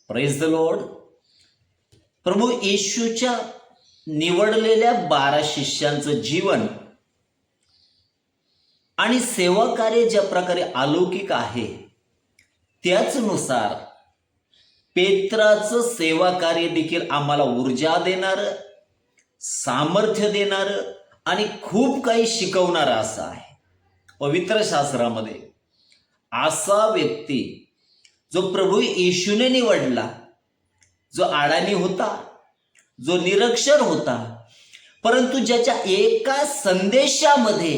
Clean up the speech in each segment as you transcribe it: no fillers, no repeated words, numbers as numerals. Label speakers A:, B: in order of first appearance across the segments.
A: Praise the lord. प्रभू येशूच्या निवडलेल्या 12 शिष्यांचं जीवन आणि सेवा कार्य ज्या प्रकारे अलौकिक आहे त्याचनुसार पेत्राचं सेवा कार्य देखील आम्हाला ऊर्जा देणारं, सामर्थ्य देणारं आणि खूप काही शिकवणारं असं आहे. पवित्र शास्त्रामध्ये असा व्यक्ती जो प्रभू येशूने निवडला, जो अडाणी होता, जो निरक्षर होता, परंतु ज्याच्या एका संदेशामध्ये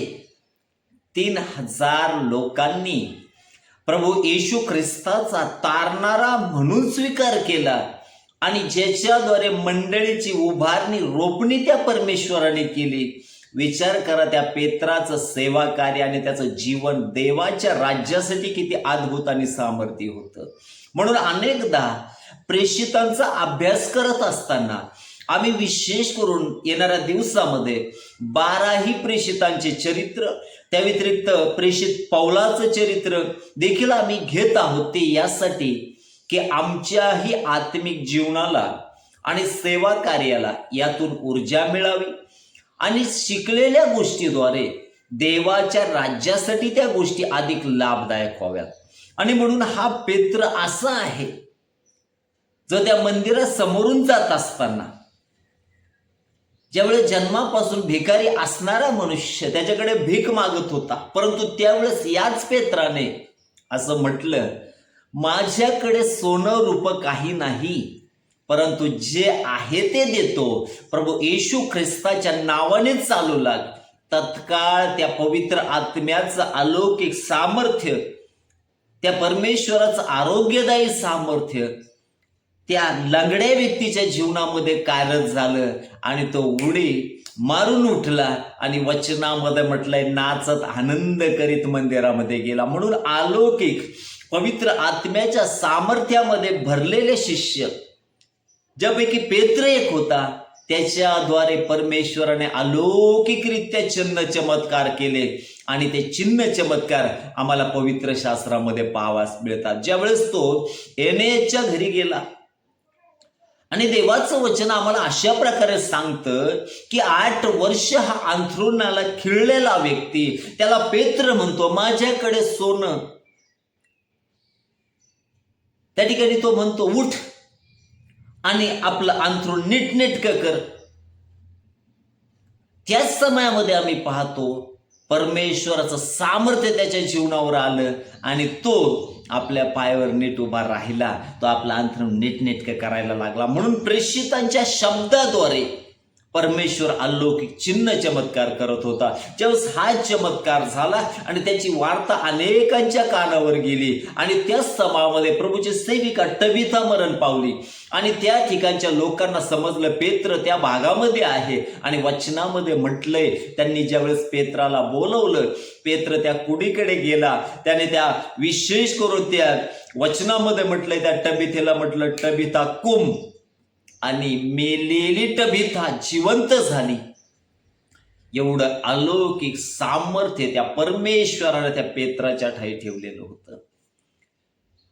A: 3000 लोकांनी प्रभू येशू ख्रिस्ताचा तारणारा म्हणून स्वीकार केला आणि ज्याच्याद्वारे मंडळीची उभारणी, रोपणी त्या परमेश्वराने केली. विचार करा, त्या पेत्राचं सेवा कार्य आणि त्याचं जीवन देवाच्या राज्यासाठी किती अद्भुत आणि सामर्थ्य होतं. म्हणून अनेकदा प्रेषितांचा अभ्यास करत असताना आम्ही विशेष करून येणाऱ्या दिवसामध्ये 12ही प्रेषितांचे चरित्र, त्या व्यतिरिक्त प्रेषित पौलाचं चरित्र देखील आम्ही घेत आहोत. ते यासाठी की आमच्याही आत्मिक जीवनाला आणि सेवा कार्याला यातून ऊर्जा मिळावी आणि शिकलेल्या गोष्टीद्वारे देवाच्या राज्यासाठी त्या गोष्टी अधिक लाभदायक व्हाव्यात. आणि म्हणून हा पेत्र असा आहे जो त्या मंदिरासमोरून जात असताना, ज्यावेळेस जन्मापासून भिकारी असणारा मनुष्य त्याच्याकडे भीक मागत होता, परंतु त्यावेळेस याच पेत्राने असं म्हटलं, माझ्याकडे सोनं रूप काही नाही, परंतु जे आहे ते देतो. प्रभू येशू ख्रिस्ताच्या नावाने चालू लाग. तत्काळ त्या पवित्र आत्म्याचं अलौकिक सामर्थ्य, त्या परमेश्वराचं आरोग्यदायी सामर्थ्य त्या लंगड्या व्यक्तीच्या जीवनामध्ये कार्यरत झालं आणि तो उडी मारून उठला आणि वचनामध्ये म्हटलंय, नाचत आनंद करीत मंदिरामध्ये गेला. म्हणून अलौकिक पवित्र आत्म्याच्या सामर्थ्यामध्ये भरलेले शिष्य, ज्यापैकी पेत्र एक होता, त्याच्याद्वारे परमेश्वराने अलौकिकरित्या चिन्ह चमत्कार केले आणि ते चिन्ह चमत्कार आम्हाला पवित्र शास्त्रामध्ये पाहावास मिळतात. ज्यावेळेस तो एनेच्या घरी गेला आणि देवाचं वचन आम्हाला अशा प्रकारे सांगतं की 8 वर्ष हा अंथरुणाला खिळलेला व्यक्ती, त्याला पेत्र म्हणतो, माझ्याकडे सोनं. त्या ठिकाणी तो म्हणतो, उठ आणि आपलं अंथरूण नीटनेटकं कर. त्याच समयामध्ये आम्ही पाहतो परमेश्वराचं सामर्थ्य त्याच्या जीवनावर आलं आणि तो आपल्या पायावर नीट उभा राहिला. तो आपलं अंथरूण नीटनेटकं करायला लागला. म्हणून प्रेषितांच्या शब्दाद्वारे परमेश्वर अलौकिक चिन्ह चमत्कार करत होता. ज्यावेळेस हा चमत्कार झाला आणि त्याची वार्ता अनेकांच्या कानावर गेली आणि त्याच समामध्ये प्रभूची सेविका टबिथा मरण पावली आणि त्या ठिकाणच्या लोकांना समजलं पेत्र त्या भागामध्ये आहे. आणि वचनामध्ये म्हटलंय, त्यांनी ज्यावेळेस पेत्राला बोलवलं, पेत्र त्या कुडीकडे गेला. त्याने त्या विशेष करून त्या वचनामध्ये म्हटलंय, त्या टबिथेला म्हटलं, टबिथा कुम, आणि मेलेली टबिथा जिवंत झाली. एवढं अलौकिक सामर्थ्य त्या परमेश्वराने त्या पेत्राच्या ठाई ठेवलेलं होतं.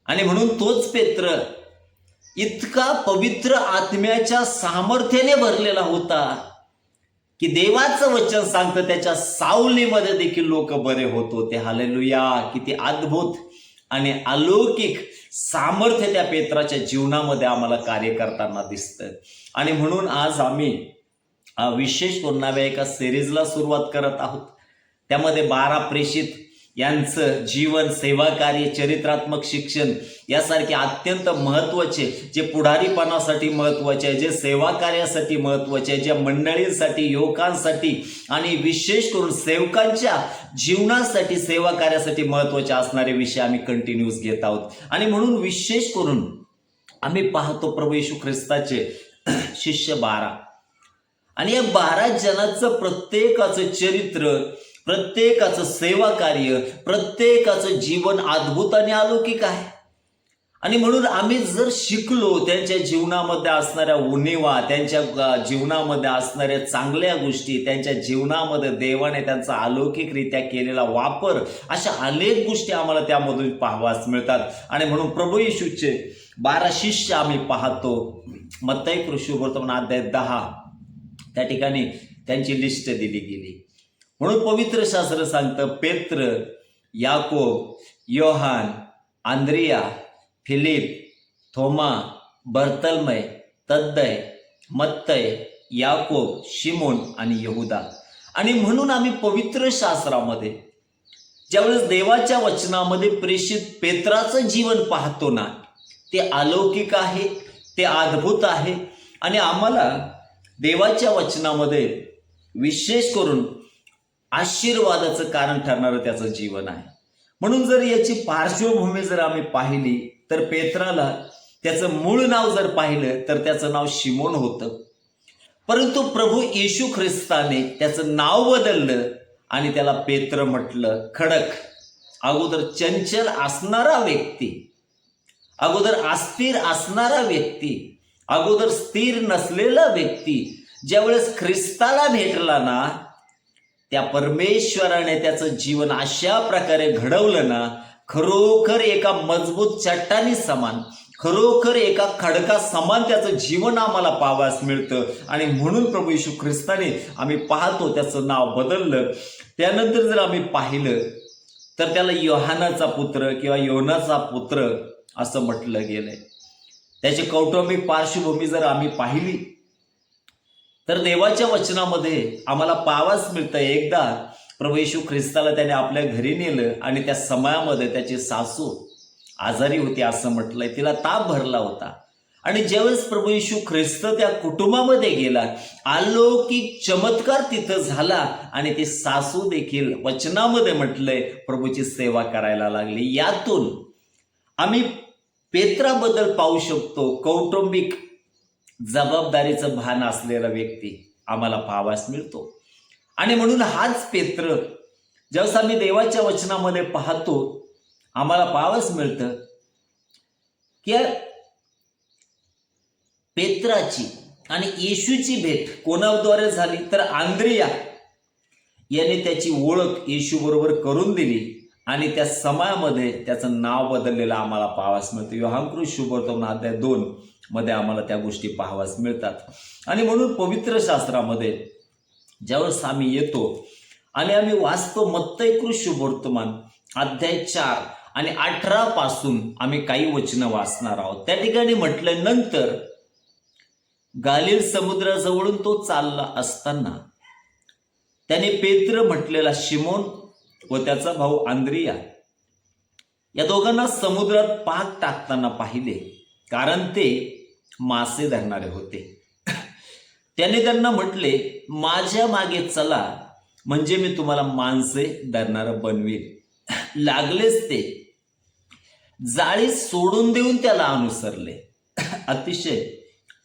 A: आणि म्हणून तोच पेत्र इतका पवित्र आत्म्याच्या सामर्थ्याने भरलेला होता की देवाचं वचन सांगतं त्याच्या सावलीमध्ये देखील लोक बरे होत होते. हालेलुया. किती अद्भुत आणि अलौकिक सामर्थ्य त्या पेत्राच्या जीवनामध्ये आम्हाला कार्य करताना दिसतं. आणि म्हणून आज आम्ही विशेष करून नव्या एका सिरीजला सुरुवात करत आहोत. त्यामध्ये 12 प्रेषित यांचं जीवन, सेवा कार्य, चरित्रात्मक शिक्षण यासारखे अत्यंत महत्त्वाचे, जे पुढारीपणासाठी महत्त्वाचे आहे, जे सेवा कार्यासाठी महत्त्वाचे आहे, ज्या मंडळींसाठी, युवकांसाठी आणि विशेष करून सेवकांच्या जीवनासाठी, सेवा कार्यासाठी महत्त्वाचे असणारे विषय आम्ही कंटिन्यूस घेत आहोत. आणि म्हणून विशेष करून आम्ही पाहतो प्रभू येशू ख्रिस्ताचे शिष्य 12 आणि या 12 जणांचं प्रत्येकाचं चरित्र, प्रत्येकाचं सेवा कार्य, प्रत्येकाचं जीवन अद्भुत आणि अलौकिक आहे. आणि म्हणून आम्ही जर शिकलो त्यांच्या जीवनामध्ये असणाऱ्या उणीवा, त्यांच्या जीवनामध्ये असणाऱ्या चांगल्या गोष्टी, त्यांच्या जीवनामध्ये देवाने त्यांचा अलौकिकरित्या केलेला वापर, अशा अनेक गोष्टी आम्हाला त्यामधून पाहावास मिळतात. आणि म्हणून प्रभू येशूचे 12 शिष्य आम्ही पाहतो. मत्ती सुविशेष अध्याय 10 त्या ठिकाणी त्यांची लिस्ट दिली गेली. म्हणून पवित्र शास्त्र सांगतं, पेत्र, याकोब, योहान, आंद्रिया, फिलिप, थोमा, बर्तलमय, तद्दय, मत्तय, याकोब, शिमोन आणि यहुदा. आणि म्हणून आम्ही पवित्र शास्त्रामध्ये ज्यावेळेस देवाच्या वचनामध्ये प्रेषित पेत्राचं जीवन पाहतो ना, ते अलौकिक आहे, ते अद्भुत आहे. आणि आम्हाला देवाच्या वचनामध्ये विशेष करून आशीर्वादाचं कारण ठरणारं त्याचं जीवन आहे. म्हणून जर याची पार्श्वभूमी जर आम्ही पाहिली तर पेत्राला त्याचं मूळ नाव जर पाहिलं तर त्याचं नाव शिमोन होतं. परंतु प्रभू येशू ख्रिस्ताने त्याचं नाव बदललं आणि त्याला पेत्र म्हटलं. खडक, अगोदर चंचल असणारा व्यक्ती, अगोदर अस्थिर असणारा व्यक्ती, अगोदर स्थिर नसलेला व्यक्ती ज्यावेळेस ख्रिस्ताला भेटला ना, त्या परमेश्वराने त्याचं जीवन अशा प्रकारे घडवलं ना, खरोखर एका मजबूत चट्टानी समान, खरोखर एका खडका समान त्याचं जीवन आम्हाला पाहावयास मिळतं. आणि म्हणून प्रभू येशू ख्रिस्ताने आम्ही पाहतो त्याचं नाव बदललं. त्यानंतर जर आम्ही पाहिलं तर त्याला योहानाचा पुत्र किंवा योनाचा पुत्र असं म्हटलं गेलंय. त्याची कौटुंबिक पार्श्वभूमी जर आम्ही पाहिली तर देवाच्या वचनामध्ये आम्हाला पाहावयास मिळतं, एकदा प्रभू येशू ख्रिस्ताला त्याने आपल्या घरी नेलं आणि त्या समयामध्ये त्याची सासू आजारी होती असं म्हटलंय. तिला ताप भरला होता. आणि ज्यावेळेस प्रभू येशू ख्रिस्त त्या कुटुंबामध्ये गेला, अलौकिक चमत्कार तिथं झाला आणि ती सासू देखील वचनामध्ये म्हटलंय प्रभूची सेवा करायला लागली. यातून आम्ही पेत्राबद्दल पाहू शकतो, कौटुंबिक जबाबदारीचं भान असलेला व्यक्ती आम्हाला पाहावयास मिळतो. आणि म्हणून हाच पेत्र ज्यावेळेस आम्ही देवाच्या वचनामध्ये पाहतो, आम्हाला पाहावयास मिळतं की पेत्राची आणि येशूची भेट कोणाद्वारे झाली तर आंद्रिया याने त्याची ओळख येशू बरोबर करून दिली आणि त्या समयामध्ये त्याचं नाव बदललेलं आम्हाला पाहावयास मिळतं. योहान सुविशेष अध्याय 2 मध्ये आम्हाला त्या गोष्टी पाहावयास मिळतात. आणि म्हणून पवित्र शास्त्रामध्ये ज्यावेळेस आम्ही येतो आणि आम्ही वाचतो मत्ती सुविशेष अध्याय 4 आणि 18 पासून आम्ही काही वचनं वाचणार आहोत. त्या ठिकाणी म्हटलं, नंतर गालिल समुद्राजवळून तो चालला असताना त्याने पेत्र म्हटलेला शिमोन व त्याचा भाऊ आंद्रिया या दोघांना समुद्रात पाक टाकताना पाहिले, कारण ते मासे धरणारे होते. त्याने त्यांना म्हटले, माझ्या मागे चला, म्हणजे मी तुम्हाला माणसे धरणारं बनवीन. लागलेच ते जाळी सोडून देऊन त्याला अनुसरले. अतिशय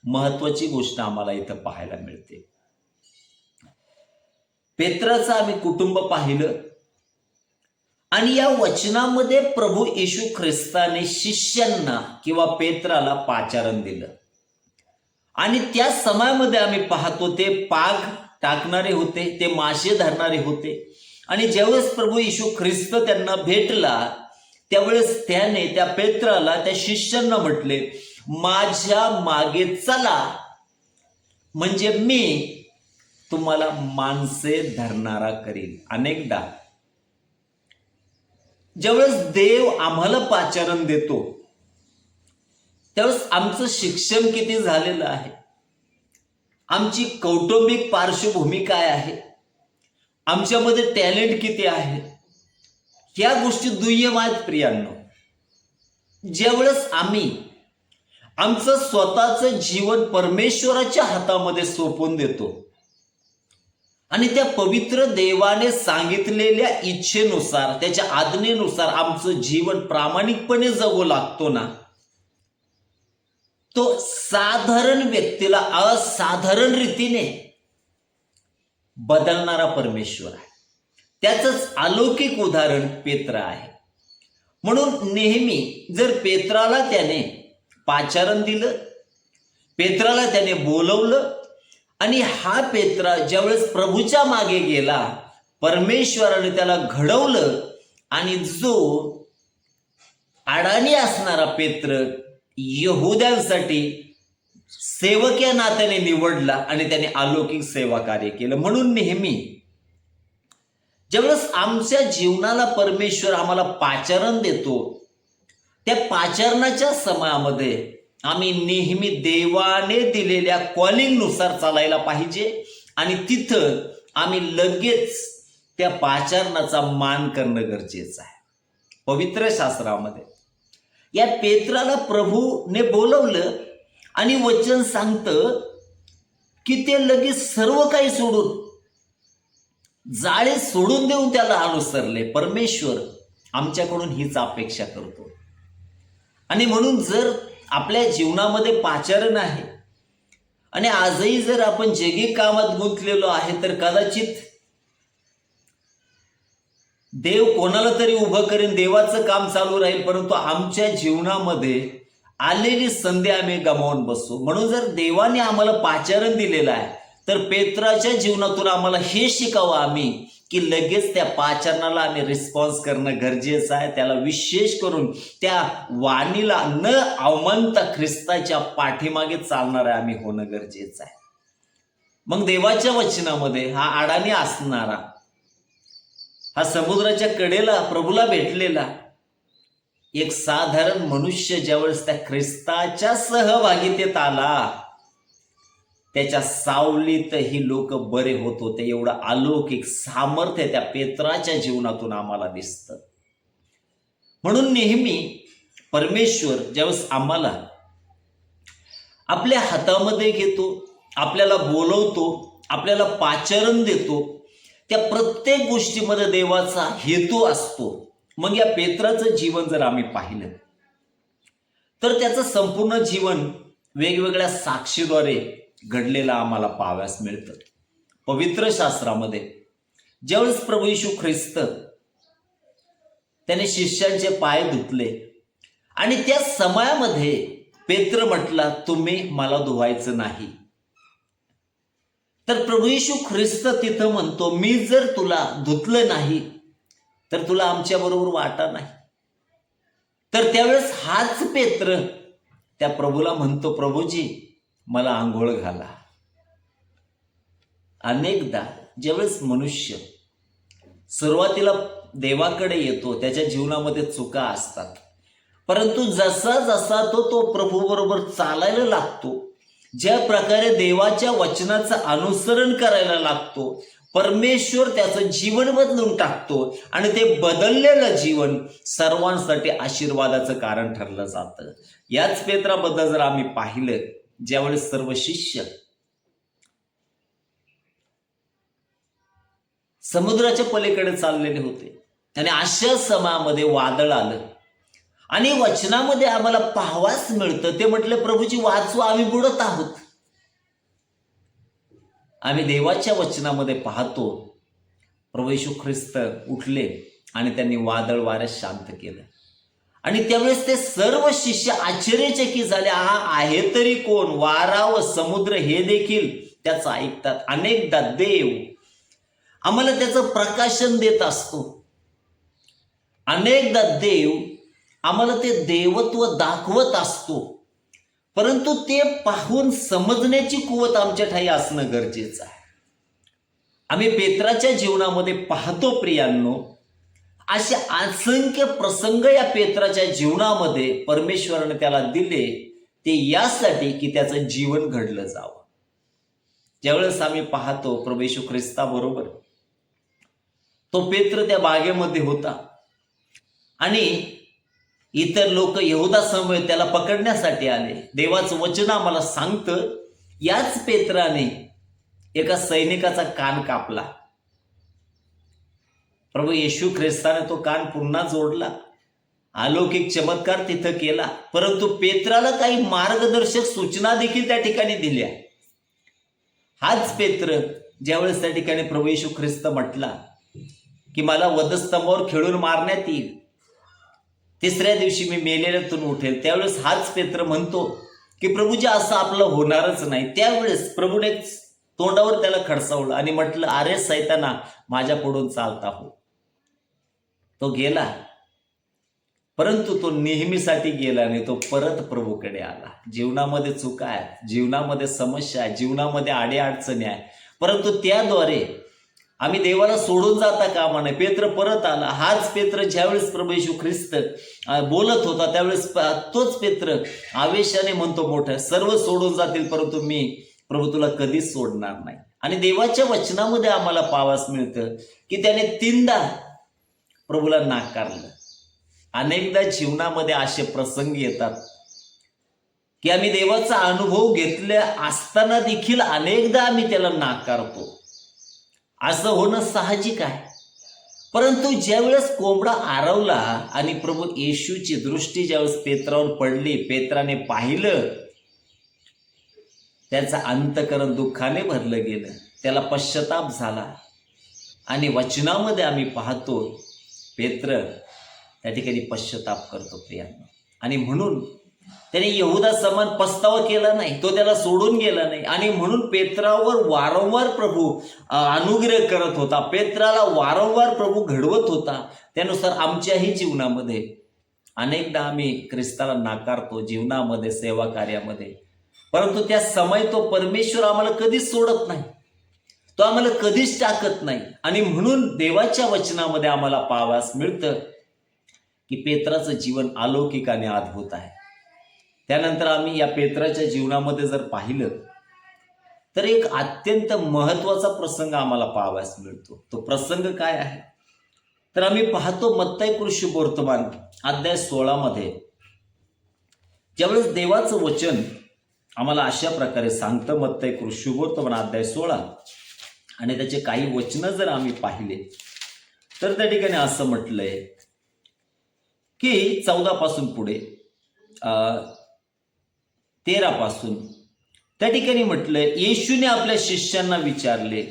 A: महत्वाची गोष्ट आम्हाला इथं पाहायला मिळते. पेत्राचं आम्ही कुटुंब पाहिलं आणि या वचनामध्ये प्रभू येशू ख्रिस्ताने शिष्यांना किंवा पेत्राला पाचारण दिलं. आणि त्या समयामध्ये आम्ही पाहतो ते पाग टाकणारे होते, ते मासे धरणारे होते. आणि ज्यावेळेस प्रभू येशू ख्रिस्त त्यांना भेटला त्यावेळेस त्याने त्या पेत्राला, त्या शिष्यांना म्हटले, माझ्या मागे चला, म्हणजे मी तुम्हाला माणसे धरणारा करीन. अनेकदा ज्यावेळेस देव आम्हाला पाचारण देतो त्यावेळेस आमचं शिक्षण किती झालेलं आहे, आमची कौटुंबिक पार्श्वभूमी काय आहे, आमच्यामध्ये टॅलेंट किती आहे, या गोष्टी दुय्यम आहेत प्रियांनो. ज्यावेळेस आम्ही आमचं स्वतःचं जीवन परमेश्वराच्या हातामध्ये सोपवून देतो आणि त्या पवित्र देवाने सांगितलेल्या इच्छेनुसार, त्याच्या आज्ञेनुसार आमचं जीवन प्रामाणिकपणे जगू लागतो ना, तो साधारण व्यक्तीला असाधारण रीतीने बदलणारा परमेश्वर आहे. त्याचंच अलौकिक उदाहरण पेत्र आहे. म्हणून नेहमी जर पेत्राला त्याने पाचारण दिलं, पेत्राला त्याने बोलवलं, आणि हा पेत्रा ज्यावेळेस प्रभूच्या मागे गेला, परमेश्वराने त्याला घडवलं, आणि जो अडाणी असणारा पेत्र यहुद्यांसाठी सेवक या नात्याने निवडला आणि त्याने अलौकिक सेवा कार्य केलं. म्हणून नेहमी ज्यावेळेस आमच्या जीवनाला परमेश्वर आम्हाला पाचारण देतो, त्या पाचारणाच्या समयामध्ये आम्ही नेहमी देवाने दिलेल्या कॉलिंगनुसार चालायला पाहिजे, आणि तिथं आम्ही लगेच त्या पाचारणाचा मान करणं गरजेचं आहे. पवित्र शास्त्रामध्ये या पेत्राला प्रभूने बोलवलं, आणि वचन सांगतं की ते लगेच सर्व काही सोडून, जाळे सोडून देऊन त्याला अनुसरले. परमेश्वर आमच्याकडून हीच अपेक्षा करतो. आणि म्हणून जर आपल्या जीवनामध्ये पाचारण आहे, आणि आजही जर आपण जगी कामात गुंतलेलो आहे, तर कदाचित देव कोणाला तरी उभं करेन, देवाचं काम चालू राहील, परंतु आमच्या जीवनामध्ये आलेली संधी आम्ही गमावून बसू. म्हणून जर देवाने आम्हाला पाचारण दिलेलं आहे, तर पेत्राच्या जीवनातून आम्हाला हे शिकावं आम्ही, की लगेच त्या पाचारणाला आम्ही रिस्पॉन्स करणं गरजेचं आहे. त्याला विशेष करून त्या वाणीला न अवमानता ख्रिस्ताच्या पाठीमागे चालणारा आम्ही होणं गरजेचं आहे. मग देवाच्या वचनामध्ये हा अडाणी असणारा, हा समुद्राच्या कडेला प्रभूला भेटलेला एक साधारण मनुष्य ज्यावेळेस त्या ख्रिस्ताच्या सहभागितेत आला, त्याच्या सावलीतही लोक बरे होत होते. एवढं अलौकिक सामर्थ्य त्या पेत्राच्या जीवनातून आम्हाला दिसतं. म्हणून नेहमी परमेश्वर ज्यावेळेस आम्हाला आपल्या हातामध्ये घेतो, आपल्याला बोलवतो, आपल्याला पाचारण देतो, त्या प्रत्येक गोष्टीमध्ये देवाचा हेतू असतो. मग या पेत्राचं जीवन जर आम्ही पाहिलं, तर त्याचं संपूर्ण जीवन वेगवेगळ्या साक्षीद्वारे घडलेलं आम्हाला पाहाव्यास मिळतं. पवित्र शास्त्रामध्ये ज्यावेळेस प्रभू येशू ख्रिस्त त्याने शिष्यांचे पाय धुतले, आणि त्या समयामध्ये पेत्र म्हटला, तुम्ही मला धुवायचं नाही. तर प्रभू येशू ख्रिस्त तिथं म्हणतो, मी जर तुला धुतलं नाही तर तुला आमच्या बरोबर वाटा नाही. तर त्यावेळेस हाच पेत्र त्या प्रभूला म्हणतो, प्रभूजी मला आंघोळ घाला. अनेकदा ज्यावेळेस मनुष्य सुरुवातीला देवाकडे येतो, त्याच्या जीवनामध्ये चुका असतात, परंतु जसा जसा तो प्रभू बरोबर चालायला लागतो, ज्या प्रकारे देवाच्या वचनाचं अनुसरण करायला लागतो, परमेश्वर त्याचं जीवन बदलून टाकतो, आणि ते बदललेलं जीवन सर्वांसाठी आशीर्वादाचं कारण ठरलं जातं. याच पेत्राबद्दल जर आम्ही पाहिलं, ज्यावेळेस सर्व शिष्य समुद्राच्या पलीकडे चाललेले होते, आणि अशा समयामध्ये वादळ आलं, आणि वचनामध्ये आम्हाला पाहावास मिळतं, ते म्हटले, प्रभूजी वाचवा, आम्ही बुडत आहोत. आम्ही देवाच्या वचनामध्ये पाहतो, प्रभू येशू ख्रिस्त उठले आणि त्यांनी वादळ वाऱ्यात शांत केलं. आणि त्यावेळेस ते सर्व शिष्य आश्चर्यचकित झाले, हा आहे तरी कोण, वारा व समुद्र हे देखील त्याचं ऐकतात. अनेकदा देव आम्हाला त्याचं प्रकाशन देत असतो, अनेकदा देव आम्हाला ते देवत्व दाखवत असतो, परंतु ते पाहून समजण्याची कुवत आमच्या ठाई असणं गरजेचं आहे. आम्ही पेत्राच्या जीवनामध्ये पाहतो प्रियांनो, असे असंख्य प्रसंग या पेत्राच्या जीवनामध्ये परमेश्वराने त्याला दिले, ते यासाठी की त्याचं जीवन घडलं जावं. ज्यावेळेस आम्ही पाहतो प्रभू येशू ख्रिस्ताबरोबर तो पेत्र त्या बागेमध्ये होता, आणि इतर लोक यहुदा समवेत त्याला पकडण्यासाठी आले. देवाचं वचन आम्हाला सांगतं, याच पेत्राने एका सैनिकाचा कान कापला. प्रभू येशू ख्रिस्ताने तो कान पुन्हा जोडला, अलौकिक चमत्कार तिथं केला, परंतु पेत्राला काही मार्गदर्शक सूचना देखील त्या ठिकाणी दिल्या. हाच पेत्र ज्यावेळेस त्या ठिकाणी प्रभू येशू ख्रिस्त म्हटला की मला वधस्तंभावर खिळून मारण्यात येईल, तिसऱ्या दिवशी मी मेलेल्यातून उठेल. त्यावेळेस हाच पेत्र म्हणतो की प्रभूजी असं आपलं होणारच नाही. त्यावेळेस प्रभूने तोंडावर त्याला खडसावलं आणि म्हटलं, अरे सैताना, माझ्या पुढून चालता हो. तो गेला, परंतु तो नेहमीसाठी गेला नाही. तो परत प्रभूकडे आला. जीवनामध्ये चुका आहेत, जीवनामध्ये समस्या आहे, जीवनामध्ये अडीअडचणी आहे, परंतु त्याद्वारे आम्ही देवाला सोडून जाता कामा नये. पेत्र परत आला. हाच पेत्र ज्यावेळेस प्रभू येशू ख्रिस्त बोलत होता त्यावेळेस तोच पेत्र आवेशाने म्हणतो मोठं, सर्व सोडून जातील परंतु मी प्रभू तुला कधीच सोडणार नाही. आणि देवाच्या वचनामध्ये आम्हाला पावास मिळतं की त्याने 3दा प्रभूला नाकारलं. अनेकदा जीवनामध्ये असे प्रसंग येतात की आम्ही देवाचा अनुभव घेतला असताना देखील अनेकदा आम्ही त्याला नाकारतो. असं होणं साहजिक आहे. परंतु ज्यावेळेस कोंबडा आरवला आणि प्रभू येशूची दृष्टी ज्यावेळेस पेत्रावर पडली, पेत्राने पाहिलं, त्याचं अंतःकरण दुःखाने भरलं गेलं, त्याला पश्चाताप झाला. आणि वचनामध्ये आम्ही पाहतो पेत्र त्या ठिकाणी पश्चाताप करतो प्रियांनो. आणि म्हणून त्याने यहुदा समान पस्तावा केला नाही, तो त्याला सोडून गेला नाही. आणि म्हणून पेत्रावर वारंवार प्रभू अनुग्रह करत होता, पेत्राला वारंवार प्रभू घडवत होता. त्यानुसार आमच्याही जीवनामध्ये अनेकदा आम्ही ख्रिस्ताला नाकारतो जीवनामध्ये, सेवा कार्यामध्ये, परंतु त्या समय तो परमेश्वर आम्हाला कधीच सोडत नाही, तो आम्हाला कधीच टाकत नाही. आणि म्हणून देवाच्या वचनामध्ये आम्हाला पाहावयास मिळतं की पेत्राचं जीवन अलौकिक आणि अद्भुत आहे. त्यानंतर आम्ही या पेत्राच्या जीवनामध्ये जर पाहिलं तर एक अत्यंत महत्वाचा प्रसंग आम्हाला पाहावयास मिळतो. तो प्रसंग काय आहे तर आम्ही पाहतो मत्ती शुभवर्तमान अध्याय 16 मध्ये ज्यावेळेस देवाचं वचन आम्हाला अशा प्रकारे सांगतं. मत्ती शुभवर्तमान अध्याय 16 आणि त्याचे काही वचनं जर आम्ही पाहिले तर त्या ठिकाणी असं म्हटलंय की 14 पासून पुढे 13 पासून त्या ठिकाणी म्हटलंय, येशूने आपल्या शिष्यांना विचारले,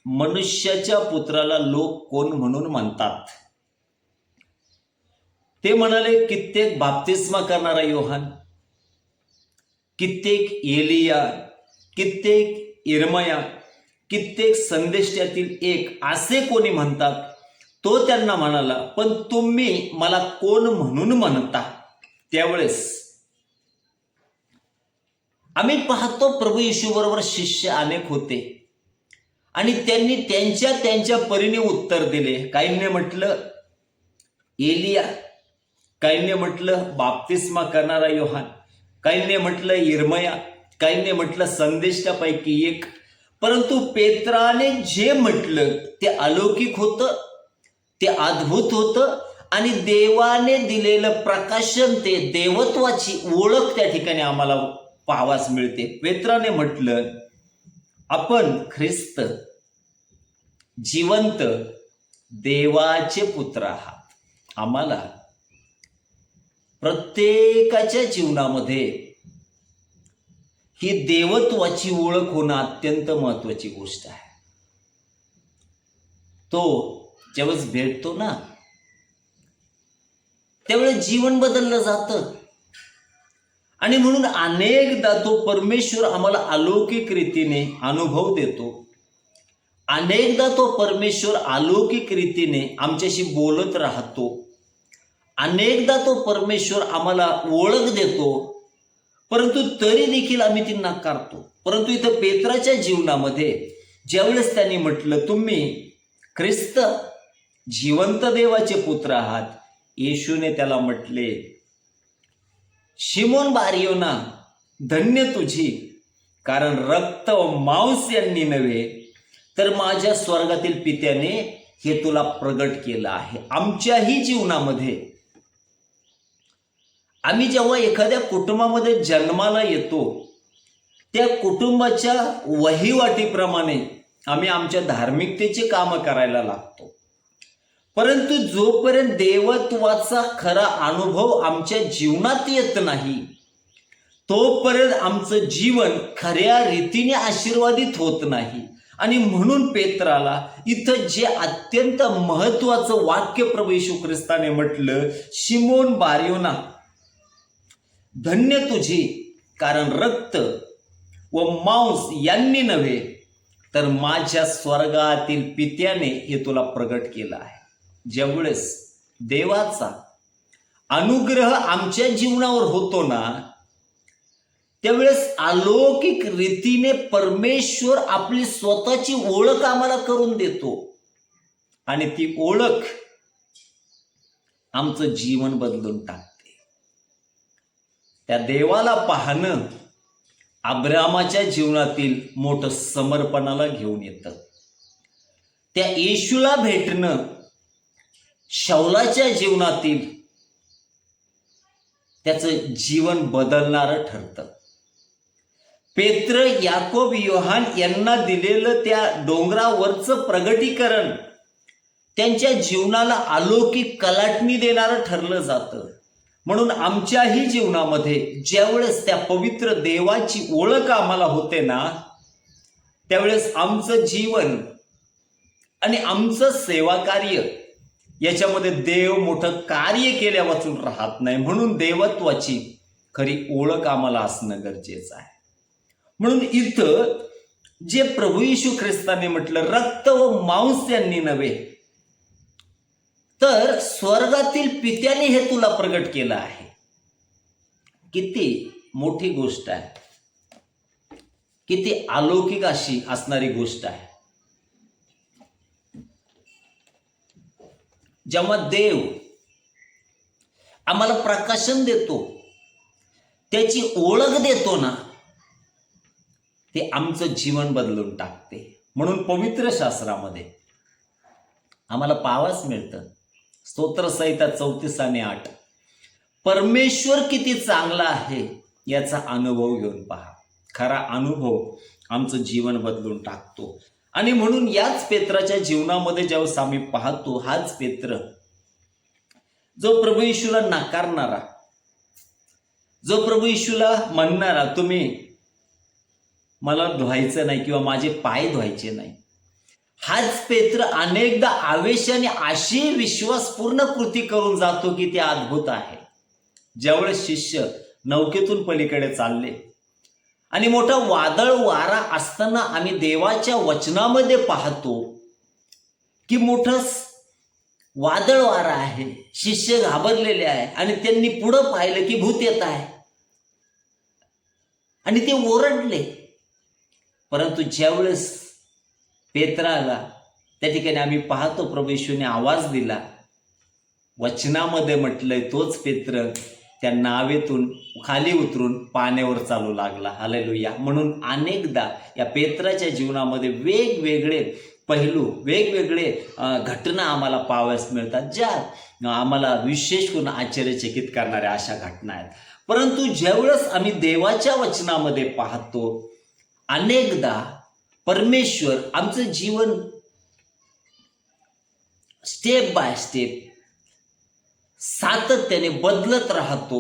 A: मनुष्याच्या पुत्राला लोक कोण म्हणून म्हणतात? ते म्हणाले, कित्येक बाप्तिस्मा करणारा योहान, कित्येक एलिया, कित्येक इर्मया, कित्येक संदेष्ट्यातील एक असे कोणी म्हणतात. तो त्यांना म्हणाला, पण तुम्ही मला कोण म्हणून म्हणता? त्यावेळेस आम्ही पाहतो प्रभू येशू बरोबर शिष्य अनेक होते आणि त्यांनी त्यांच्या त्यांच्या परीने उत्तर दिले. काहींनी म्हटलं एलिया, काहींनी म्हटलं बाप्तिस्मा करणारा योहान, काहींनी म्हटलं इर्मया, काहींनी म्हटलं संदेष्टापैकी एक. परंतु पेत्राने जे म्हटलं ते अलौकिक होतं, ते अद्भुत होतं आणि देवाने दिलेलं प्रकाशन, ते देवत्वाची ओळख त्या ठिकाणी आम्हाला पाहावास मिळते. पेत्राने म्हटलं, आपण ख्रिस्त जिवंत देवाचे पुत्र आहात. आम्हाला प्रत्येकाच्या जीवनामध्ये ही देवत्वाची ओळख होणं अत्यंत महत्वाची गोष्ट आहे. तो ज्यावेळेस भेटतो ना त्यावेळेस जीवन बदललं जातं. आणि म्हणून अनेकदा तो परमेश्वर आम्हाला अलौकिक रीतीने अनुभव देतो. अनेकदा तो परमेश्वर अलौकिक रीतीने आमच्याशी बोलत राहतो. अनेकदा तो परमेश्वर आम्हाला ओळख देतो, परंतु तरी देखील आम्ही ती नाकारतो. परंतु इथं पेत्राच्या जीवनामध्ये ज्यावेळेस त्यांनी म्हटलं, तुम्ही ख्रिस्त जिवंत देवाचे पुत्र आहात, येशूने त्याला म्हटले, शिमोन बारयोना, धन्य तुझी, कारण रक्त व मांस यांनी नव्हे तर माझ्या स्वर्गातील पित्याने हे तुला प्रगट केलं आहे. आमच्याही जीवनामध्ये आम्ही जेव्हा एखाद्या कुटुंबामध्ये जन्माला येतो, त्या कुटुंबाच्या वहिवाटीप्रमाणे आम्ही आमच्या धार्मिकतेची कामं करायला लागतो. परंतु जोपर्यंत देवत्वाचा खरा अनुभव आमच्या जीवनात येत नाही तोपर्यंत आमचं जीवन खऱ्या रीतीने आशीर्वादित होत नाही. आणि म्हणून पेत्राला इथं जे अत्यंत महत्वाचं वाक्य प्रभू येशू ख्रिस्ताने म्हटलं, शिमोन बारयोना, धन्य तुझी, कारण रक्त व मांस यांनी नव्हे तर माझ्या स्वर्गातील पित्याने हे तुला प्रगट केलं आहे. ज्यावेळेस देवाचा अनुग्रह आमच्या जीवनावर होतो ना, त्यावेळेस अलौकिक रीतीने परमेश्वर आपली स्वतःची ओळख आम्हाला करून देतो आणि ती ओळख आमचं जीवन बदलून टाकते. त्या देवाला पाहणं अब्रामाच्या जीवनातील मोठं समर्पणाला घेऊन येतं. त्या येशूला भेटणं शौलाच्या जीवनातील त्याचं जीवन बदलणारं ठरतं. पेत्र, याकोब, योहान यांना दिलेलं त्या डोंगरावरचं प्रगटीकरण त्यांच्या जीवनाला अलौकिक कलाटणी देणारं ठरलं जातं. म्हणून आमच्याही जीवनामध्ये ज्यावेळेस त्या पवित्र देवाची ओळख आम्हाला होते ना, त्यावेळेस आमचं जीवन आणि आमचं सेवा कार्य याच्यामध्ये देव मोठं कार्य केल्या वाचून राहत नाही. म्हणून देवत्वाची खरी ओळख आम्हाला असणं गरजेचं आहे. म्हणून इथं जे प्रभू येशू ख्रिस्ताने म्हटलं, रक्त व मांस यांनी नव्हे तर स्वर्गातील पित्याने हे तुला प्रगट केलं आहे. किती मोठी गोष्ट आहे, किती अलौकिक अशी असणारी गोष्ट आहे. जेव्हा देव आम्हाला प्रकाशन देतो, त्याची ओळख देतो ना, ते आमचं जीवन बदलून टाकते. म्हणून पवित्र शास्त्रामध्ये आम्हाला पाहावयास मिळतं, स्तोत्रसंहिता 34 आणि 8, परमेश्वर किती चांगला आहे याचा अनुभव घेऊन पहा. खरा अनुभव आमचं जीवन बदलून टाकतो. आणि म्हणून याच पेत्राच्या जीवनामध्ये ज्यावेळेस आम्ही पाहतो, हाच पेत्र जो प्रभू येशूला नाकारणारा, जो प्रभू येशूला म्हणणारा तुम्ही मला धुवायचं नाही किंवा माझे पाय धुवायचे नाही, हाच पेत्र अनेकदा आवेशाने अशी विश्वासपूर्ण कृती करून जातो की ते अद्भुत आहे. ज्यावेळेस शिष्य नौकेतून पलीकडे चालले आणि मोठा वादळ वारा असताना आम्ही देवाच्या वचनामध्ये पाहतो की मोठं वादळ वारा आहे, शिष्य घाबरलेले आहे आणि त्यांनी पुढं पाहिलं की भूत येत आहे आणि ते ओरडले. परंतु ज्यावेळेस पेत्राला त्या ठिकाणी आम्ही पाहतो प्रभू येशूने आवाज दिला, वचनामध्ये म्हटलंय तोच पेत्र त्या नावेतून खाली उतरून पाण्यावर चालू लागला. हालेलुया. म्हणून अनेकदा या पेत्राच्या जीवनामध्ये वेगवेगळे पैलू, वेगवेगळे घटना आम्हाला पाहावयास मिळतात, ज्या आम्हाला विशेष करून आश्चर्यचकित करणाऱ्या अशा घटना आहेत. परंतु ज्यावेळेस आम्ही देवाच्या वचनामध्ये पाहतो, अनेकदा परमेश्वर आमचं जीवन स्टेप बाय स्टेप सातत्याने बदलत राहतो,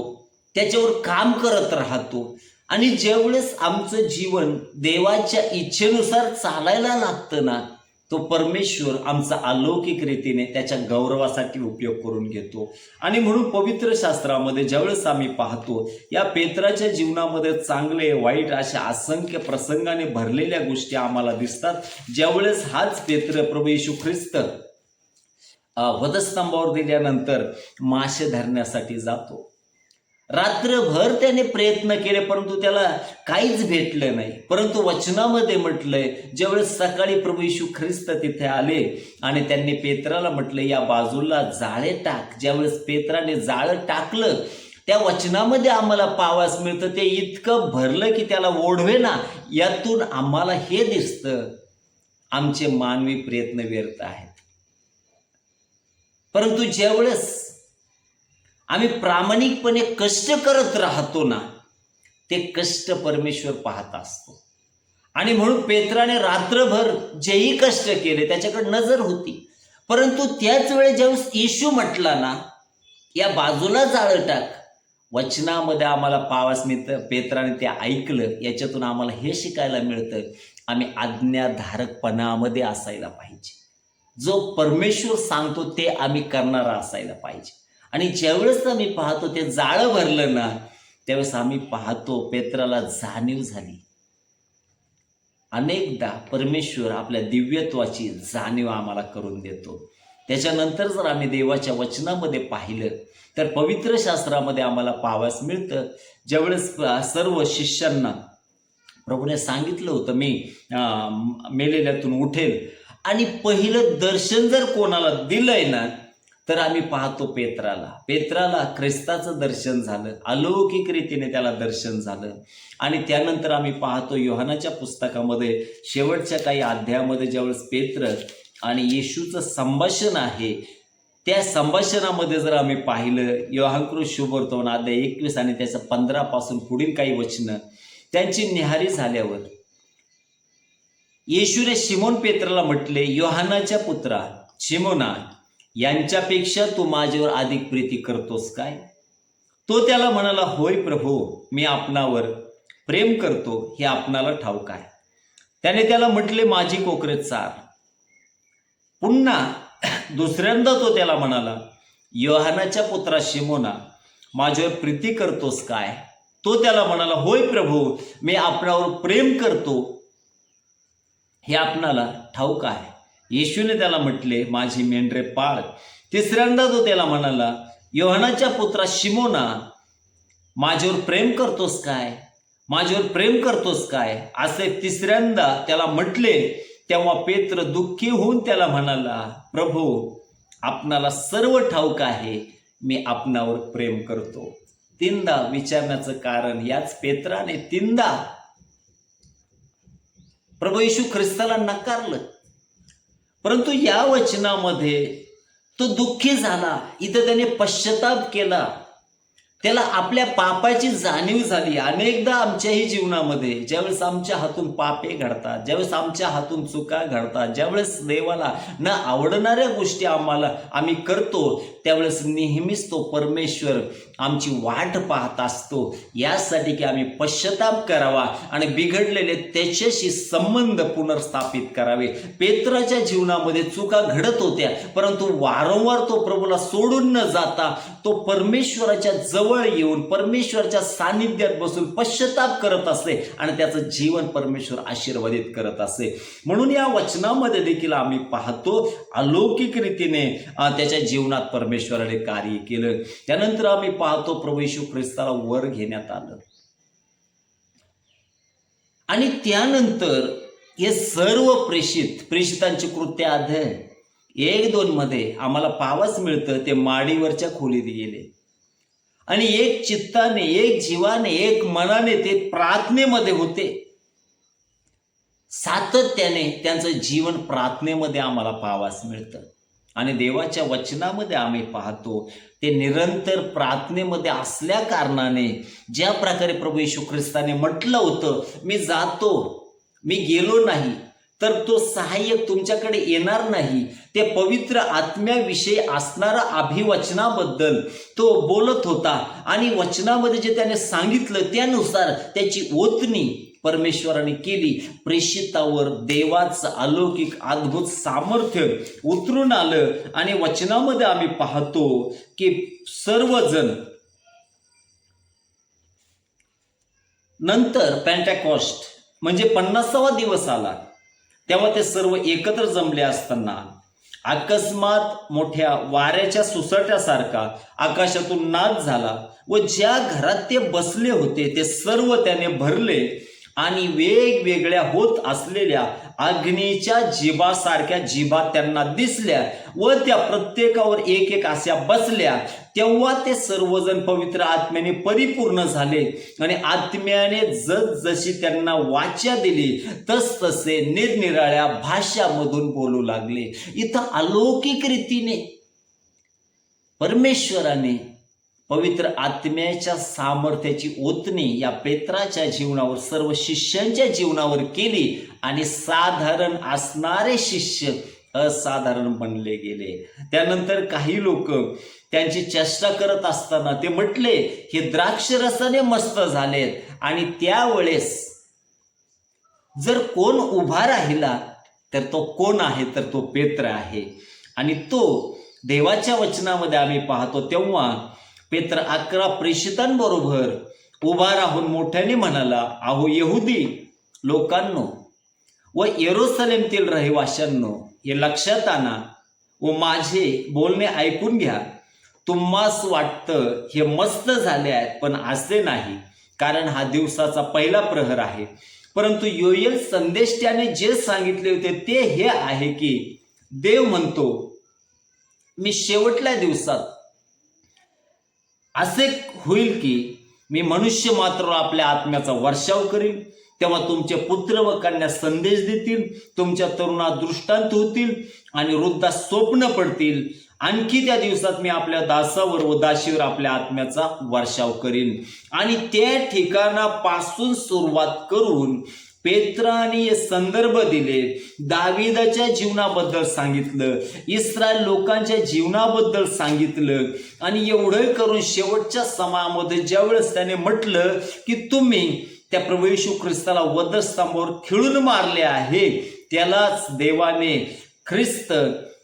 A: त्याच्यावर काम करत राहतो. आणि ज्यावेळेस आमचं जीवन देवाच्या इच्छेनुसार चालायला लागतं ना, तो परमेश्वर आमचा अलौकिक रीतीने त्याच्या गौरवासाठी उपयोग करून घेतो. आणि म्हणून पवित्र शास्त्रामध्ये ज्यावेळेस आम्ही पाहतो, या पेत्राच्या जीवनामध्ये चांगले वाईट अशा असंख्य प्रसंगाने भरलेल्या गोष्टी आम्हाला दिसतात. ज्यावेळेस हाच पेत्र प्रभू येशू ख्रिस्त वधस्तंभावर दिल्यानंतर मासे धरण्यासाठी जातो. रात्रभर त्याने प्रयत्न केले परंतु त्याला काहीच भेटलं नाही. परंतु वचनामध्ये म्हटलंय, ज्यावेळेस सकाळी प्रभू येशू ख्रिस्त तिथे आले आणि त्यांनी पेत्राला म्हटलं, या बाजूला जाळे टाक. ज्यावेळेस पेत्राने जाळं टाकलं, त्या वचनामध्ये आम्हाला पाहावयास मिळतं ते इतकं भरलं की त्याला ओढवे ना. यातून आम्हाला हे दिसतं आमचे मानवी प्रयत्न व्यर्थ आहेत. परंतु ज्यावेळेस आम्ही प्रामाणिकपणे कष्ट करत राहतो ना, ते कष्ट परमेश्वर पाहत असतो. आणि म्हणून पेत्राने रात्रभर जेही कष्ट केले त्याच्याकडे नजर होती. परंतु त्याच वेळेस ज्यावेळेस येशू म्हटला ना, या बाजूला जाळं टाक, वचनामध्ये आम्हाला पाहावयास मिळतं पेत्राने ते ऐकलं. याच्यातून आम्हाला हे शिकायला मिळतं, आम्ही आज्ञाधारकपणामध्ये असायला पाहिजे. जो परमेश्वर सांगतो ते आम्ही करणारा असायला पाहिजे. आणि ज्यावेळेस आम्ही पाहतो ते जाळं भरलं ना, त्यावेळेस आम्ही पाहतो पेत्राला जाणीव झाली. अनेकदा परमेश्वर आपल्या दिव्यत्वाची जाणीव आम्हाला करून देतो. त्याच्यानंतर जर आम्ही देवाच्या वचनामध्ये पाहिलं तर पवित्र शास्त्रामध्ये आम्हाला पाहावयास मिळतं, ज्यावेळेस सर्व शिष्यांना प्रभूने सांगितलं होतं मी मेलेल्यातून उठेल, आणि पहिलं दर्शन जर कोणाला दिलंय ना तर आम्ही पाहतो पेत्राला ख्रिस्ताचं दर्शन झालं, अलौकिक रीतीने त्याला दर्शन झालं. आणि त्यानंतर आम्ही पाहतो योहानाच्या पुस्तकामध्ये शेवटच्या काही अध्यायामध्ये ज्यावेळेस पेत्र आणि येशूचं संभाषण आहे, त्या संभाषणामध्ये जर आम्ही पाहिलं योहानकृत शुभवर्तमान अध्याय 21 आणि त्याचं 15 पासून पुढील काही वचनं, त्यांची निहारी झाल्यावर येशूने शिमोन पेत्राला म्हटले, योहानाच्या पुत्रा शिमोना, यांच्यापेक्षा तू माझ्यावर अधिक प्रीती करतोस काय? तो त्याला म्हणाला, होय प्रभू, मी आपणावर प्रेम करतो हे आपणाला ठाऊक आहे. त्याने त्याला म्हटले, माझी कोकरे चार. पुन्हा दुसऱ्यांदा तो त्याला म्हणाला, योहानाच्या पुत्रा शिमोना, माझ्यावर प्रीती करतोस काय? तो त्याला म्हणाला, होय प्रभू, मी आपणावर प्रेम करतो हे आपणाला ठाऊक आहे. येशूने त्याला म्हटले, माझी मेंढरे पाळ. तिसऱ्यांदा तो त्याला म्हणाला, योहानाच्या पुत्रा शिमोना, माझ्यावर प्रेम करतोस काय? माझ्यावर प्रेम करतोस काय? असे तिसऱ्यांदा त्याला म्हटले. तेव्हा पेत्र दुःखी होऊन त्याला म्हणाला, प्रभू, आपणाला सर्व ठाऊक आहे, मी आपणावर प्रेम करतो. तीनदा विचारण्याचं कारण, याच पेत्राने तीनदा प्रभू येशू ख्रिस्ताला नकारलं. परंतु या वचनामध्ये तो दुःखी झाला. इथं त्याने पश्चाताप केला, त्याला आपल्या पापाची जाणीव झाली. अनेकदा आमच्याही जीवनामध्ये ज्यावेळेस आमच्या हातून पापे घडतात, ज्यावेळेस आमच्या हातून चुका घडतात, ज्यावेळेस देवाला न आवडणाऱ्या गोष्टी आम्ही करतो, त्यावेळेस नेहमीच तो परमेश्वर आमची वाट पाहत असतो, यासाठी की आम्ही पश्चाताप करावा आणि बिघडलेले त्याच्याशी संबंध पुनर्स्थापित करावे. पेत्राच्या जीवनामध्ये चुका घडत होत्या, परंतु वारंवार तो प्रभूला सोडून न जाता तो परमेश्वराच्या जवळ येऊन परमेश्वराच्या सानिध्यात बसून पश्चाताप करत असे आणि त्याचं जीवन परमेश्वर आशीर्वादित करत असे. म्हणून या वचनामध्ये देखील आम्ही पाहतो अलौकिक रीतीने त्याच्या जीवनात परमेश्वराने कार्य केलं. त्यानंतर आम्ही पाहतो प्रभू येशू ख्रिस्ताला वर घेण्यात आलं आणि त्यानंतर हे सर्व प्रेषितांची कृत्य अध्याय 1-2 मध्ये आम्हाला पाहावयास मिळतं. ते माडीवरच्या खोलीत गेले आणि एक चित्ताने, एक जीवाने, एक मनाने ते प्रार्थनेमध्ये होते. सातत्याने त्यांचं जीवन प्रार्थनेमध्ये आम्हाला पाहावयास मिळतं आणि देवाच्या वचनामध्ये आम्ही पाहतो ते निरंतर प्रार्थनेमध्ये असल्या कारणाने, ज्या प्रकारे प्रभू येशू ख्रिस्ताने म्हटलं होतं, मी जातो, मी गेलो नाही तर तो सहाय्यक तुमच्याकडे येणार नाही, ते पवित्र आत्म्याविषयी असणारा अभिवचनाबद्दल तो बोलत होता आणि वचनामध्ये जे त्याने सांगितलं त्यानुसार त्याची ओतणी परमेश्वराने केली. प्रेषितावर देवाचं अलौकिक अद्भुत सामर्थ्य उतरून आलं आणि वचनामध्ये आम्ही पाहतो की सर्वजण नंतर पेंटेकॉस्ट म्हणजे 50वा दिवस आला, तेव्हा ते सर्व एकत्र जमले असताना अकस्मात मोठ्या वाऱ्याच्या सुसाट्यासारखा आकाशातून नाद झाला व ज्या घरात ते बसले होते ते सर्व त्याने भरले आणि वेगवेगळ्या होत असलेल्या अग्नीच्या जिभासारख्या जिभा त्यांना दिसल्या व त्या प्रत्येकावर एक एक अशा बसल्या. तेव्हा ते सर्वजण पवित्र आत्म्याने परिपूर्ण झाले आणि आत्म्याने जसजशी त्यांना वाचा दिली तसतसे निरनिराळ्या भाषामधून बोलू लागले. इथं अलौकिक रीतीने परमेश्वराने पवित्र आत्म्याच्या सामर्थ्याची ओतणी या पेत्राच्या जीवनावर, सर्व शिष्यांच्या जीवनावर केली आणि साधारण असणारे शिष्य असाधारण बनले गेले. त्यानंतर काही लोक त्यांची चेष्टा करत असताना ते म्हटले, हे द्राक्ष रसाने मस्त झालेत. आणि त्यावेळेस जर कोण उभा राहिला तर तो कोण आहे, तर तो पेत्र आहे. आणि तो देवाच्या वचनामध्ये आम्ही पाहतो तेव्हा पेत्र 11 प्रेषितांबरोबर उभा राहून मोठ्याने म्हणाला, अहो यहुदी लोकांनो व यरूशलेमतील रहिवाशांनो, हे लक्षात आणा व माझे बोलणे ऐकून घ्या. तुम्हास वाटतं हे मस्त झाले आहेत, पण असे नाही, कारण हा दिवसाचा पहिला प्रहर आहे. परंतु योएल संदेष्ट्याने जे सांगितले होते ते हे आहे की देव म्हणतो, मी शेवटल्या दिवसात असे होईल की मी मनुष्य मात्र आपल्या आत्म्याचा वर्षाव करीन. तेव्हा तुमचे पुत्र व कन्या संदेश देतील, तुमच्या तरुणा दृष्टांत होतील आणि वृद्धा स्वप्न पडतील. आणखी त्या दिवसात मी आपल्या दासावर व दासीवर आपल्या आत्म्याचा वर्षाव करीन. आणि त्या ठिकाणापासून सुरुवात करून पेत्राने संदर्भ दिले, दाविदाच्या जीवनाबद्दल सांगितलं, इस्रायल लोकांच्या जीवनाबद्दल सांगितलं. आणि एवढं करून शेवटच्या समयामध्ये ज्यावेळेस त्याने म्हटलं की तुम्ही त्या प्रभू येशू ख्रिस्ताला वधस्तंभावर खिळून मारले आहे, त्यालाच देवाने ख्रिस्त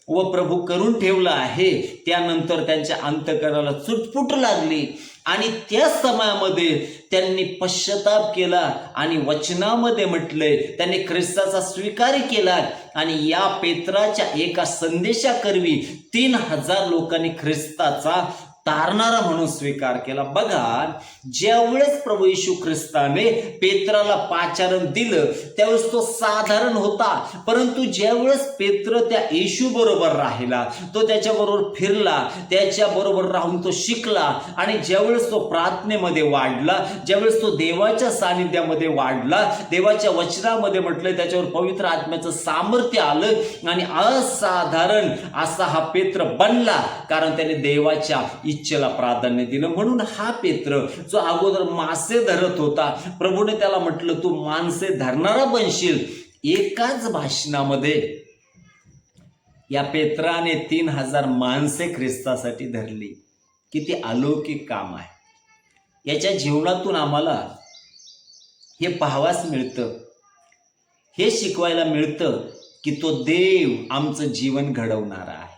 A: व प्रभू करून ठेवला आहे, त्यानंतर त्यांच्या अंतःकरणाला चुटपुट लागली आणि त्या समयामध्ये त्यांनी पश्चाताप केला आणि वचनामध्ये म्हटले त्यांनी ख्रिस्ताचा स्वीकार केला. आणि या पेत्राच्या एका संदेशाकरवी 3000 लोकांनी ख्रिस्ताचा तारणारा म्हणून स्वीकार केला. बघा, ज्यावेळेस प्रभू येशू ख्रिस्ताने पेत्राला पाचारण दिलं त्यावेळेस तो साधारण होता, परंतु ज्यावेळेस पेत्र त्या येशू बरोबर राहिला, तो त्याच्याबरोबर फिरला, त्याच्याबरोबर राहून तो शिकला आणि ज्यावेळेस तो प्रार्थनेमध्ये वाढला, ज्यावेळेस तो देवाच्या सानिध्यामध्ये वाढला, देवाच्या वचनामध्ये म्हटलं त्याच्यावर पवित्र आत्म्याचं सामर्थ्य आलं आणि असाधारण असा हा पेत्र बनला, कारण त्याने देवाच्या इच्छेला प्राधान्य दिलं. म्हणून हा पेत्र जो अगोदर मासे धरत होता, प्रभूने त्याला म्हटलं तू माणसे धरणारा बनशील. एकाच भाषणामध्ये या पेत्राने 3000 माणसे ख्रिस्तासाठी धरली. किती अलौकिक काम आहे. याच्या जीवनातून आम्हाला हे पाहावास मिळतं, हे शिकवायला मिळतं की तो देव आमचं जीवन घडवणारा आहे.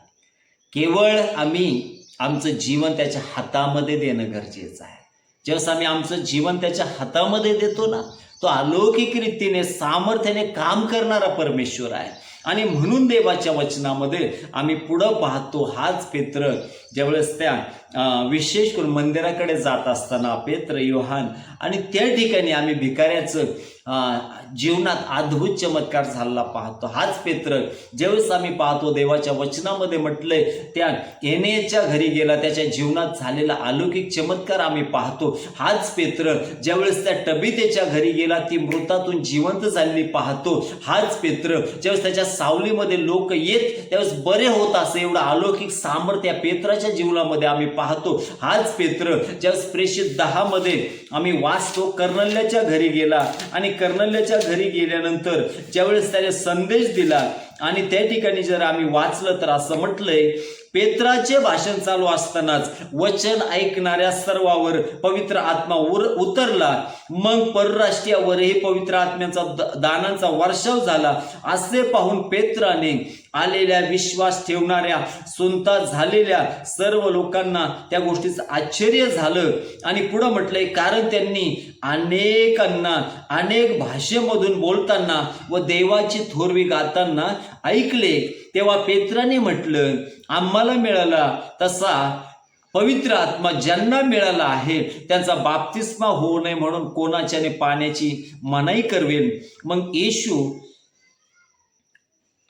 A: केवळ आम्ही आमचं जीवन त्याच्या हातामध्ये देणं गरजेचं आहे. ज्यावेळेस आम्ही आमचं जीवन त्याच्या हातामध्ये देतो ना, तो अलौकिक रीतीने सामर्थ्याने काम करणारा परमेश्वर आहे. आणि म्हणून देवाच्या वचनामध्ये आम्ही पुढं पाहतो, हाच पेत्र ज्यावेळेस त्या विशेष करून मंदिराकडे जात असताना पेत्र, योहान आणि त्या ठिकाणी आम्ही भिकाऱ्याचं जीवनात अद्भुत चमत्कार झालेला पाहतो. हाच पेत्र ज्यावेळेस आम्ही पाहतो देवाच्या वचनामध्ये म्हटलंय त्या एनेच्या घरी गेला, त्याच्या जीवनात झालेला अलौकिक चमत्कार आम्ही पाहतो. हाच पेत्र ज्यावेळेस त्या टबीतेच्या घरी गेला, ती मृतातून जिवंत झालेली पाहतो. हाच पेत्र ज्यावेळेस त्याच्या सावलीमध्ये लोक येत त्यावेळेस बरे होत असे एवढं अलौकिक सामर्थ्य पेत्राच्या जीवनामध्ये आम्ही पाहतो. हाच पेत्र ज्यावेळेस प्रेषित 10 मध्ये आम्ही वाचतो, कर्नल्याच्या घरी गेला आणि कर्नल्याच्या घरी गेल्यानंतर ज्यावेळेस त्याने संदेश दिला आणि त्या ठिकाणी जर आम्ही वाचलं तर असं म्हटलंय, पेत्राचे भाषण चालू असतानाच वचन ऐकणाऱ्या सर्वांवर पवित्र आत्मा उतरला. मग परराष्ट्रीयावरही पवित्र आत्म्याचा दानांचा वर्षाव झाला. असे पाहून पेत्राने आलेल्या विश्वास ठेवणाऱ्या सुनता झालेल्या सर्व लोकांना त्या गोष्टीचं आश्चर्य झालं. आणि पुढं म्हटलंय, कारण त्यांनी अनेकांना अनेक भाषेमधून बोलताना व देवाची थोरवी गाताना ऐकले. तेव्हा पेत्राने म्हटलं, आम्हाला मिळाला तसा पवित्र आत्मा ज्यांना मिळाला आहे त्यांचा बाप्तिस्मा होऊ नये म्हणून कोणाच्याने पाण्याची मनाई करवेल. मग येशू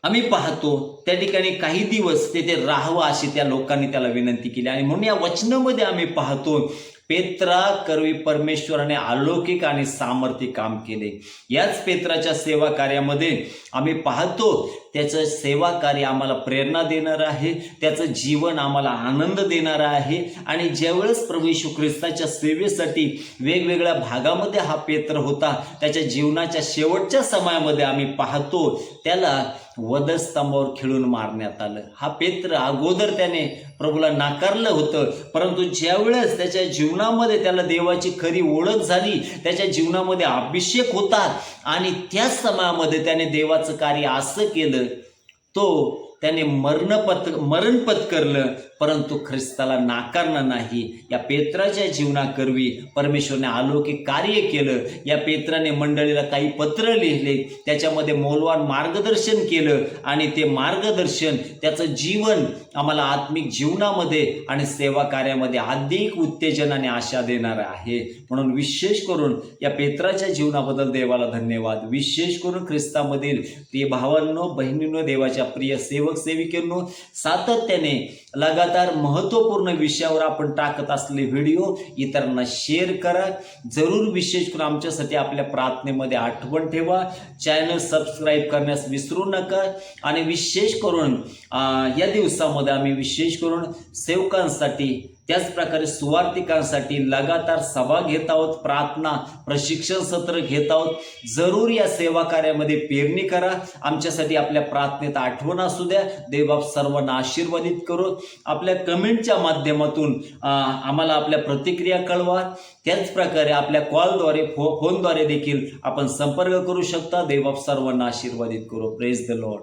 A: आम्ही पाहतो त्या ठिकाणी काही दिवस तेथे राहावं अशी त्या लोकांनी त्याला विनंती केली. आणि म्हणून या वचनामध्ये आम्ही पाहतो पेत्रा करवी परमेश्वराने अलौकिक आणि सामर्थ्य काम केले. याच पेत्राच्या सेवा कार्यामध्ये आम्ही पाहतो त्याचं सेवा कार्य आम्हाला प्रेरणा देणार आहे, त्याचं जीवन आम्हाला आनंद देणार आहे. आणि ज्यावेळेस प्रभू येशू ख्रिस्ताच्या सेवेसाठी वेगवेगळ्या भागामध्ये हा पेत्र होता, त्याच्या जीवनाच्या शेवटच्या समयामध्ये आम्ही पाहतो त्याला वधस्तंभावर खिळून मारण्यात आलं. हा पेत्र अगोदर त्याने प्रभूला नाकारलं होतं, परंतु ज्यावेळेस त्याच्या जीवनामध्ये त्याला देवाची खरी ओळख झाली, त्याच्या जीवनामध्ये अभिषेक होता आणि त्याच समयामध्ये त्याने देवाचं कार्य असं केलं, त्याने मरण पत्करलं, परंतु ख्रिस्ताला नाकारलं नाही. या पेत्राच्या जीवनाकरवी परमेश्वरने अलौकिक कार्य केलं. या पेत्राने मंडळीला काही पत्र लिहिले, त्याच्यामध्ये मौल्यवान मार्गदर्शन केलं आणि ते मार्गदर्शन त्याचं जीवन आम्हाला आत्मिक जीवनामध्ये आणि सेवा कार्यामध्ये अधिक उत्तेजन आणि आशा देणार आहे. म्हणून विशेष करून या पेत्राच्या जीवनाबद्दल देवाला धन्यवाद. विशेष करून ख्रिस्तामधील प्रिय भावांनो, बहिणींनो, देवाच्या प्रिय सेवक सेविकेंनो, सातत्याने लगातार महत्त्वपूर्ण विषयावर आपण टाकत असलेले व्हिडिओ इतरांना शेअर करा. जरूर विशेष करून आमच्यासाठी आपल्या प्रार्थनेमध्ये आठवण ठेवा. चॅनल सबस्क्राईब करण्यास विसरू नका. आणि विशेष करून या दिवसामध्ये आम्ही विशेष करून सेवकांसाठी, त्याच प्रकारे सुवार्तिकांसाठी लगातार सभा घेत आहोत, प्रार्थना प्रशिक्षण सत्र घेत आहोत. जरूर या सेवा कार्यामध्ये पेरणी करा. आमच्यासाठी आपल्या प्रार्थनेत आठवण असू द्या. देवबाप सर्वांना आशीर्वादित करो. आपल्या कमेंटच्या माध्यमातून आम्हाला आपल्या प्रतिक्रिया कळवा. त्याच प्रकारे आपल्या कॉलद्वारे फोनद्वारे देखील आपण संपर्क करू शकता. देवबाप सर्वांना आशीर्वादित करो. Praise the Lord.